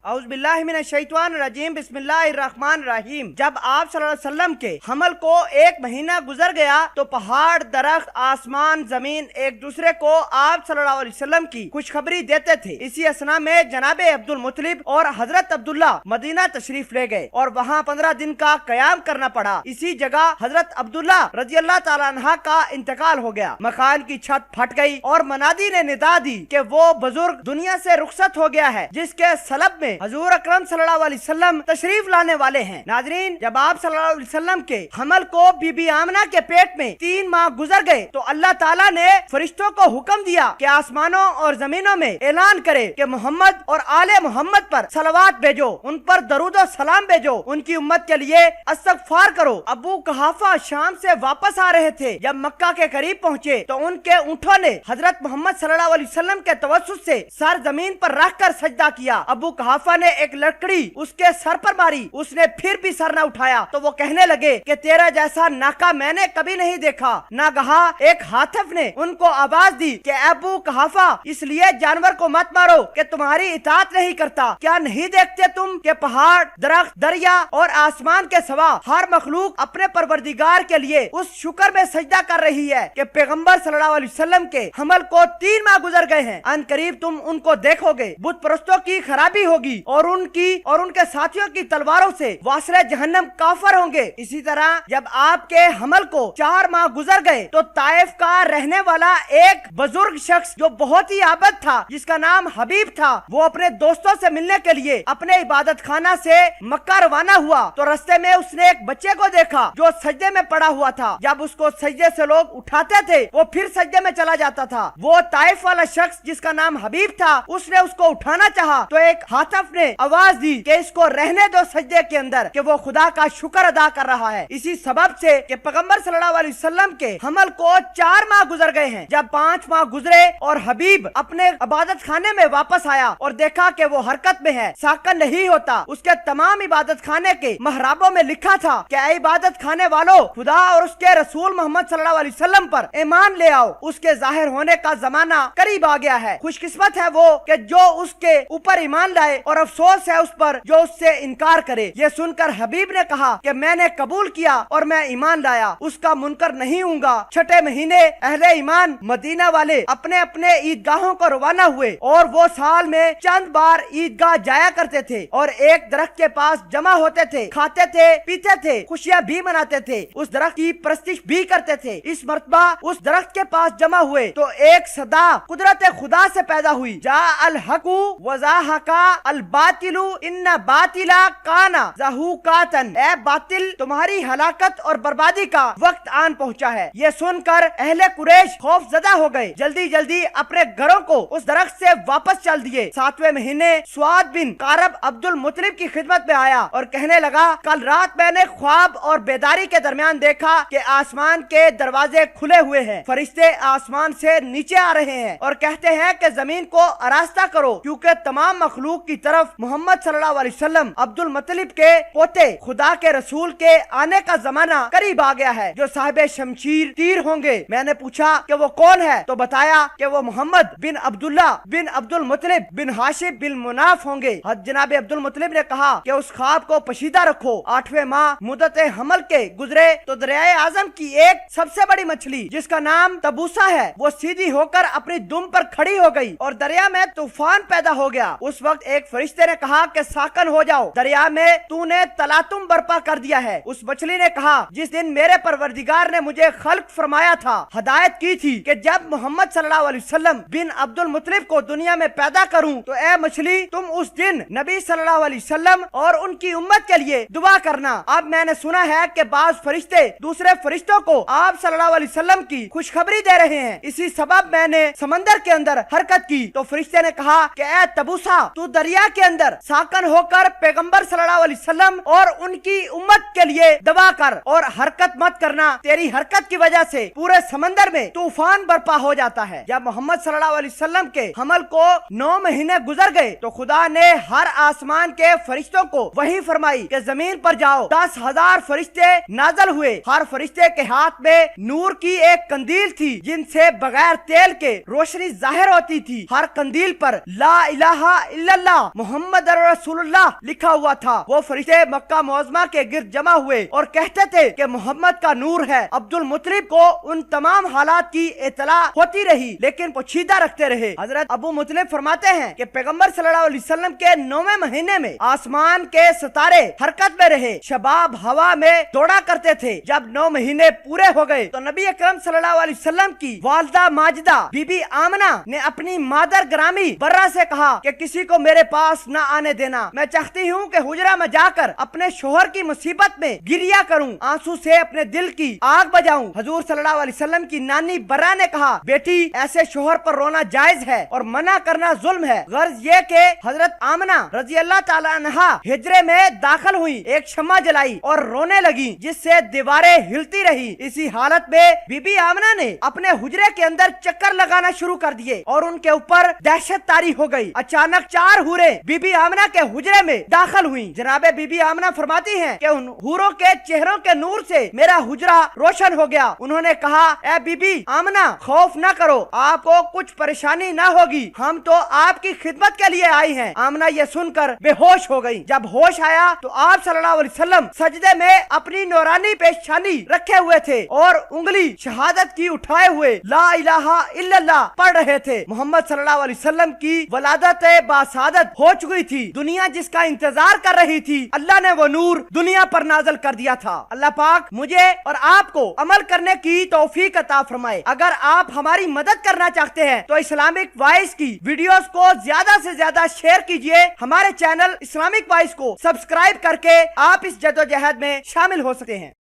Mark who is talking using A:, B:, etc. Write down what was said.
A: औज़ बिल्लाहि मिनश शैतानिर रजीम, बिस्मिल्लाहिर रहमानिर रहीम। जब आप सल्लल्लाहु अलैहि वसल्लम के हमल को 1 महीना गुजर गया तो पहाड़, दरख्त, आसमान, जमीन एक दूसरे को आप सल्लल्लाहु अलैहि वसल्लम की खुशखबरी देते थे। इसी असना में जनाबे अब्दुल मुत्तलिब और हजरत अब्दुल्ला मदीना तशरीफ ले गए और वहाँ 15 दिन का कयाम करना पड़ा। इसी जगह हजरत अब्दुल्ला रजी अल्लाह ताला अन्हा का इंतकाल हो गया। मकान की छत फट गई और मनादी ने निदा दी कि वो बुजुर्ग दुनिया से रुखसत हो गया है जिसके सलब में हजूर अकरम सल्लल्लाहु अलैहि वसल्लम तशरीफ लाने वाले हैं। नाजरीन, जब आप सल्लल्लाहु अलैहि वसल्लम के हमल को बीबी आमना के पेट में 3 माह गुजर गए तो अल्लाह ताला ने फरिश्तों को हुक्म दिया कि आसमानों और जमीनों में ऐलान करे कि मोहम्मद और आले मोहम्मद पर सलवात भेजो, उन पर दरूद और सलाम भेजो, उनकी उम्मत के लिए इस्तगफार करो। अबू कहाफा शाम से वापस आ रहे थे। जब मक्का के करीब पहुँचे तो उनके ऊँटों ने हजरत मोहम्मद सल्लल्लाहु अलैहि वसल्लम के तवस्सुत से सर जमीन पर रख कर सजदा किया। अबू कहाफा ने एक लकड़ी उसके सर पर मारी, उसने फिर भी सर न उठाया तो वो कहने लगे कि तेरा जैसा नाका मैंने कभी नहीं देखा। ना कहा एक हाथिफ ने उनको आवाज दी कि अबू कहाफा, इसलिए जानवर को मत मारो कि तुम्हारी इताअत नहीं करता। क्या नहीं देखते तुम कि पहाड़, दरख्त, दरिया और आसमान के सिवा हर मखलूक अपने परवरदिगार के लिए उस शुक्र में सजदा कर रही है कि पैगंबर सल्लल्लाहु अलैहि वसल्लम के हमल को 3 माह गुजर गए हैं। अन करीब तुम उनको देखोगे। बुत परस्तों की खराबी होगी और उनके साथियों की तलवारों से वासले जहन्नम काफर होंगे। इसी तरह जब आपके हमल को 4 माह गुजर गए तो ताइफ का रहने वाला एक बुजुर्ग शख्स जो बहुत ही आबद था, जिसका नाम हबीब था, वो अपने दोस्तों से मिलने के लिए अपने इबादत खाना से मक्का रवाना हुआ तो रास्ते में उसने एक बच्चे को देखा जो सजदे में पड़ा हुआ था। जब उसको सजदे से लोग उठाते थे वो फिर सजदे में चला जाता था। वो ताइफ वाला शख्स जिसका नाम हबीब था, उसने उसको उठाना चाहा तो एक हाथिफ ने आवाज दी कि इसको रहने दो सजदे के अंदर, कि वो खुदा का शुक्र अदा कर रहा है। इसी सबब से कि पैगंबर सल्लल्लाहु अलैहि वसल्लम के हमल को 4 माह गुजर गए हैं। जब 5 माह गुजरे और हबीब अपने इबादत खाने में वापस आया और देखा कि वो हरकत में है, साकन नहीं होता, उसके तमाम इबादत खाने के महराबों में लिखा था कि ऐ इबादत खाने वालों, खुदा और उसके रसूल मोहम्मद सल्लल्लाहु अलैहि वसल्लम पर ईमान ले आओ, उसके जाहिर होने का जमाना करीब आ गया है। खुशकिस्मत है वो कि जो उसके ऊपर ईमान लाए और अफसोस है उस पर जो उससे इनकार करे। ये सुनकर हबीब ने कहा कि मैंने कबूल किया और मैं ईमान लाया, उसका मुनकर नहीं हूँगा। 6ठे महीने अहले ईमान मदीना वाले अपने अपने ईदगाहों को रवाना हुए और वो साल में चंद बार ईदगाह जाया करते थे और एक दरख्त के पास जमा होते थे, खाते थे, पीते थे, खुशियाँ भी मनाते थे, उस दरख्त की परस्तिश भी करते थे। इस मर्तबा उस दरख्त के पास जमा हुए तो एक सदा कुदरत खुदा से पैदा हुई, जा अल हकू वज़ाहका अल बातिलु इन्ना बातिला काना ज़हूकातन, ए बातिल तुम्हारी हलाकत और बर्बादी का वक्त आन पहुंचा है। ये सुनकर अहले कुरैश खौफ ज़दा हो गए, जल्दी जल्दी अपने घरों को उस दरख्त से वापस चल दिए। 7वें महीने स्वाद बिन कारब अब्दुल मुत्तलिब की खिदमत में आया और कहने लगा, कल रात मैंने ख्वाब और बेदारी के दरमियान देखा कि आसमान के दरवाजे खुले हुए हैं, फरिश्ते आसमान से नीचे आ रहे हैं और कहते हैं कि जमीन को आरास्ता करो, क्योंकि तमाम मखलूक की तरफ मोहम्मद सल्लल्लाहु अलैहि वसल्लम अब्दुल मुत्तलिब के पोते खुदा के रसूल के आने का जमाना करीब आ गया है, जो साहिब शमशीर तीर होंगे। मैंने पूछा कि वो कौन है तो बताया कि वो मोहम्मद बिन अब्दुल्ला बिन अब्दुल मुत्तलिब बिन हाशिब बिन मुनाफ होंगे। जनाब अब्दुल मुत्तलिब ने कहा कि उस ख्वाब को पशीदा रखो। 8वें माह मुद्दत हमल के गुजरे तो दरियाए आजम की एक सबसे बड़ी मछली जिसका नाम तबूसा है, वो सीधी होकर अपनी दुम पर खड़ी हो गई और दरिया में तूफान पैदा हो गया। उस वक्त एक फरिश्ते ने कहा कि साकन हो जाओ, दरिया में तूने तलातुम बर्पा कर दिया है। उस मछली ने कहा, जिस दिन मेरे परवरदिगार ने मुझे खल्क फरमाया था, हदायत की थी कि जब मोहम्मद सल्लल्लाहु अलैहि वसल्लम बिन अब्दुल मुत्तलिब को दुनिया में पैदा करूं तो ए मछली तुम उस दिन नबी सल्लल्लाहु अलैहि वसल्लम और उनकी उम्मत के लिए दुआ करना। अब मैंने सुना है कि बाज फरिश्ते दूसरे फरिश्तों को आप सल्लल्लाहु अलैहि वसल्लम की खुशखबरी दे रहे हैं, इसी सबब मैंने समंदर के अंदर हरकत की। तो फरिश्ते ने कहा कि ए तबूसा, तू दरिया के अंदर साकन होकर पैगंबर सल्लल्लाहु अलैहि वसल्लम और उनकी उम्मत के लिए दुआ कर और हरकत मत करना, तेरी हरकत की वजह से पूरे समंदर में तूफान बर्पा हो जाता है। जब मोहम्मद सल्लल्लाहु अलैहि वसल्लम के हमल को 9 महीने गुजर गए तो खुदा ने हर आसमान के फरिश्तों को वही फरमाई कि जमीन पर जाओ। 10,000 फरिश्ते नाजल हुए, हर फरिश्ते के हाथ में नूर की एक कंदील थी जिनसे बगैर तेल के रोशनी जाहिर होती थी। हर कंदील पर ला इलाहा इल्लल्लाह मोहम्मद रसूलुल्लाह लिखा हुआ था। वो फरिश्ते मक्का मुअज़्ज़मा के गिर्द जमा हुए और कहते थे कि मोहम्मद का नूर है। अब्दुल मुत्तलिब को उन तमाम हालात की इत्तला होती रही, लेकिन पोशीदा रखते रहे। हजरत अबू मुत्तलिब फरमाते हैं कि पैगंबर सल्लल्लाहु अलैहि वसल्लम के 9वें महीने में आसमान के सितारे हरकत में रहे, शबाब हवा में दौड़ा करते थे। जब 9 महीने पूरे हो गए तो नबी अकरम सल्लल्लाहु अलैहि वसल्लम की वालिदा माजिदा बीबी आमना ने अपनी मादर ग्रामी बर्रा से कहा कि किसी को मेरे पास न आने देना, मैं चाहती हूँ कि हुजरा में जाकर अपने शोहर की मुसीबत में गिरिया करूँ, आंसू से अपने दिल की आग बजाऊं। हजूर सल्लल्लाहु अलैहि वसल्लम की नानी बर्रा ने कहा, बेटी ऐसे शोहर पर रोना जायज है और मना करना जुल्म है। गर्ज ये कि हजरत आमना रजी अल्लाह ताला अन्हा हिजरे में दाखिल हुई, एक शम्मा जलाई और रोने लगी, जिससे दीवारें हिलती रही। इसी हालत में बीबी आमना ने अपने हुजरे के अंदर चक्कर लगाना शुरू कर दिए और उनके ऊपर दहशत तारी हो गई। अचानक 4 हूरे बीबी आमना के हुजरे में दाखिल हुई। जनाबे बीबी आमना फरमाती हैं कि उन हूरों के चेहरों के नूर से मेरा हुजरा रोशन हो गया। उन्होंने कहा, ए बीबी आमना खौफ न करो, आपको कुछ परेशानी न होगी, हम तो आपकी खिदमत के लिए आई हैं। आमना ये सुनकर बेहोश हो गई। जब होश आया तो आप सल्लल्लाहु अलैहि वसल्लम सजदे में अपनी नूरानी पेशानी रखे हुए थे और उंगली शहादत की उठाए हुए ला इलाहा इल्लल्लाह पढ़ रहे थे। मोहम्मद सल्लल्लाहु अलैहि वसल्लम की वलादत बासादत हो चुकी थी। दुनिया जिसका इंतजार कर रही थी, अल्लाह ने वो नूर दुनिया पर नाज़िल कर दिया था। अल्लाह पाक मुझे और आपको अमल करने की तौफीक अता फरमाए। अगर आप हमारी मदद करना चाहते हैं तो इस्लामिक वॉइस की वीडियोस को ज्यादा से ज्यादा शेयर कीजिए। हमारे चैनल इस्लामिक वॉइस को सब्सक्राइब करके आप इस जदोजहद में शामिल हो सकते हैं।